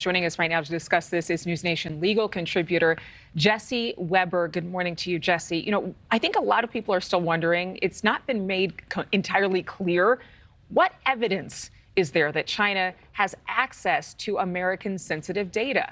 Joining us right now to discuss this is NewsNation legal contributor Jesse Weber. Good morning to you, Jesse. I think a lot of people are still wondering, it's not been made entirely clear, what evidence is there that China has access to American sensitive data?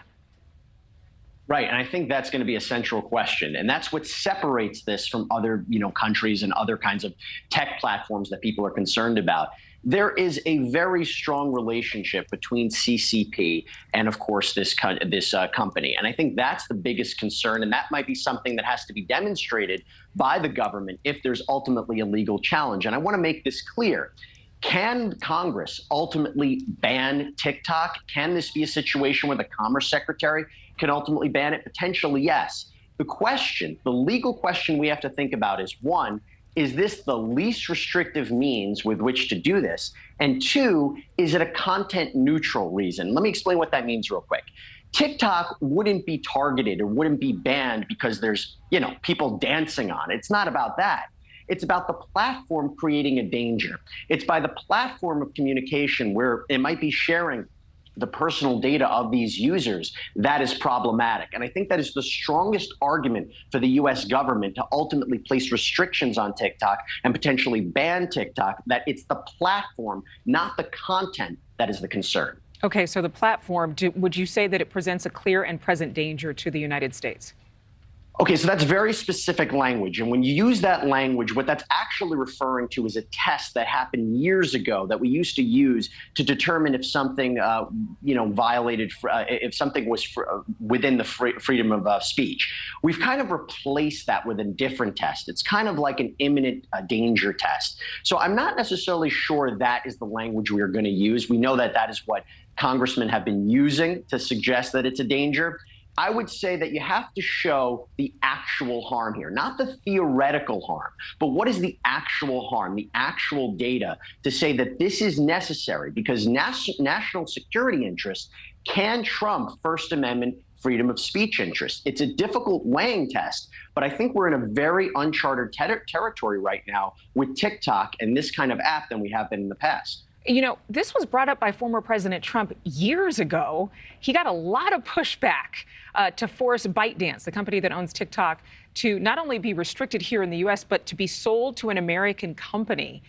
Right, and I think that's going to be a central question, and that's what separates this from other, countries and other kinds of tech platforms that people are concerned about. There is a very strong relationship between CCP and, of course, this company, and I think that's the biggest concern, and that might be something that has to be demonstrated by the government if there's ultimately a legal challenge. And I want to make this clear. Can Congress ultimately ban TikTok? Can this be a situation where the Commerce Secretary can ultimately ban it? Potentially, yes. The legal question we have to think about is, one, is this the least restrictive means with which to do this? And two, is it a content neutral reason? Let me explain what that means real quick. TikTok wouldn't be targeted or wouldn't be banned because there's, people dancing on it. It's not about that. It's about the platform creating a danger. It's by the platform of communication where it might be sharing the personal data of these users that is problematic. And I think that is the strongest argument for the US government to ultimately place restrictions on TikTok and potentially ban TikTok, that it's the platform, not the content, that is the concern. Okay, so the platform, would you say that it presents a clear and present danger to the United States? Okay, so that's very specific language. And when you use that language, what that's actually referring to is a test that happened years ago that we used to use to determine if something, violated, if something was within the freedom of speech. We've kind of replaced that with a different test. It's kind of like an imminent danger test. So I'm not necessarily sure that is the language we are going to use. We know that that is what congressmen have been using to suggest that it's a danger. I would say that you have to show the actual harm here, not the theoretical harm, but what is the actual harm, the actual data to say that this is necessary because national security interests can trump First Amendment freedom of speech interests. It's a difficult weighing test, but I think we're in a very uncharted territory right now with TikTok and this kind of app than we have been in the past. This was brought up by former President Trump years ago. He got a lot of pushback to force ByteDance, the company that owns TikTok, to not only be restricted here in the U.S., but to be sold to an American company.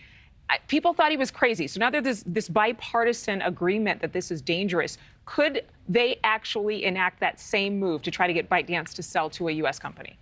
People thought he was crazy. So now there's this bipartisan agreement that this is dangerous. Could they actually enact that same move to try to get ByteDance to sell to a U.S. company?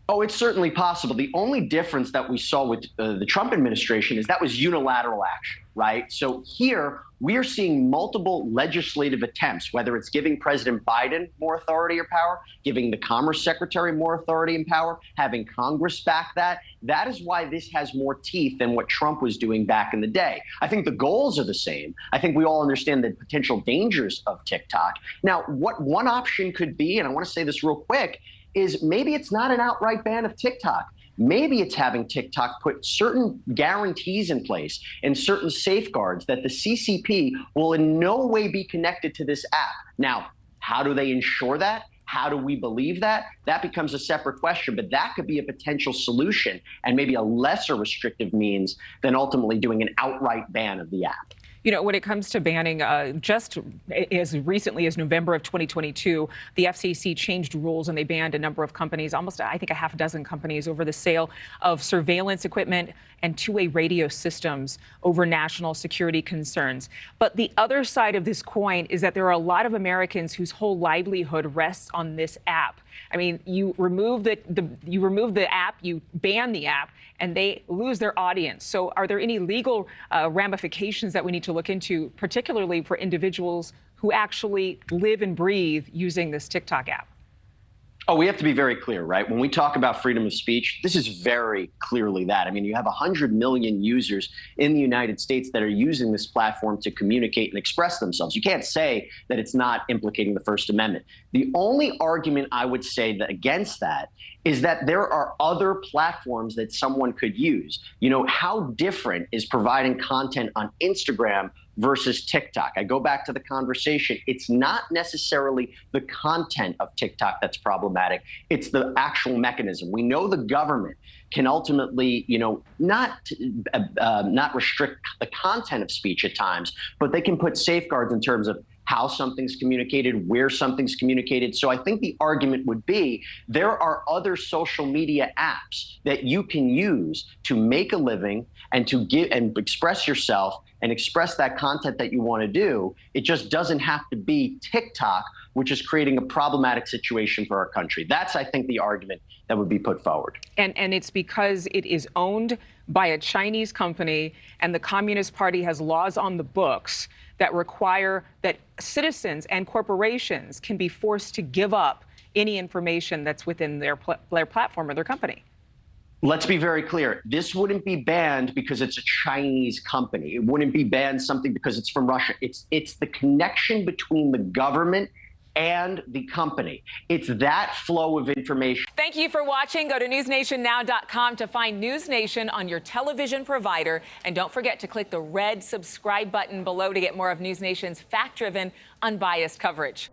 Oh, it's certainly possible. The only difference that we saw with the Trump administration is that was unilateral action, right? So here we are seeing multiple legislative attempts, whether it's giving President Biden more authority or power, giving the Commerce Secretary more authority and power, having Congress back that. That is why this has more teeth than what Trump was doing back in the day. I think the goals are the same. I think we all understand the potential dangers of TikTok. Now, what one option could be, and I want to say this real quick, is maybe it's not an outright ban of TikTok. Maybe it's having TikTok put certain guarantees in place and certain safeguards that the CCP will in no way be connected to this app. Now, how do they ensure that? How do we believe that? That becomes a separate question, but that could be a potential solution and maybe a lesser restrictive means than ultimately doing an outright ban of the app. When it comes to banning, just as recently as November of 2022, the FCC changed rules and they banned a number of companies, almost, I think, a half dozen companies over the sale of surveillance equipment and two-way radio systems over national security concerns. But the other side of this coin is that there are a lot of Americans whose whole livelihood rests on this app. I mean, you remove the app, you ban the app, and they lose their audience. So are there any legal ramifications that we need to look into, particularly for individuals who actually live and breathe using this TikTok app? Oh, we have to be very clear, right? When we talk about freedom of speech, this is very clearly that. I mean, you have 100 million users in the United States that are using this platform to communicate and express themselves. You can't say that it's not implicating the First Amendment. The only argument I would say that against that is that there are other platforms that someone could use. How different is providing content on Instagram versus TikTok? I go back to the conversation. It's not necessarily the content of TikTok that's problematic. It's the actual mechanism. We know the government can ultimately, not restrict the content of speech at times, but they can put safeguards in terms of how something's communicated, where something's communicated. So I think the argument would be there are other social media apps that you can use to make a living and to give and express yourself and express that content that you want to do. It just doesn't have to be TikTok, which is creating a problematic situation for our country. That's, I think, the argument that would be put forward. And it's because it is owned by a Chinese company, and the Communist Party has laws on the books that require that citizens and corporations can be forced to give up any information that's within their platform or their company. Let's be very clear. This wouldn't be banned because it's a Chinese company. It wouldn't be banned something because it's from Russia. It's the connection between the government and the company. It's that flow of information. Thank you for watching. Go to newsnationnow.com to find NewsNation on your television provider. And don't forget to click the red subscribe button below to get more of NewsNation's fact-driven, unbiased coverage.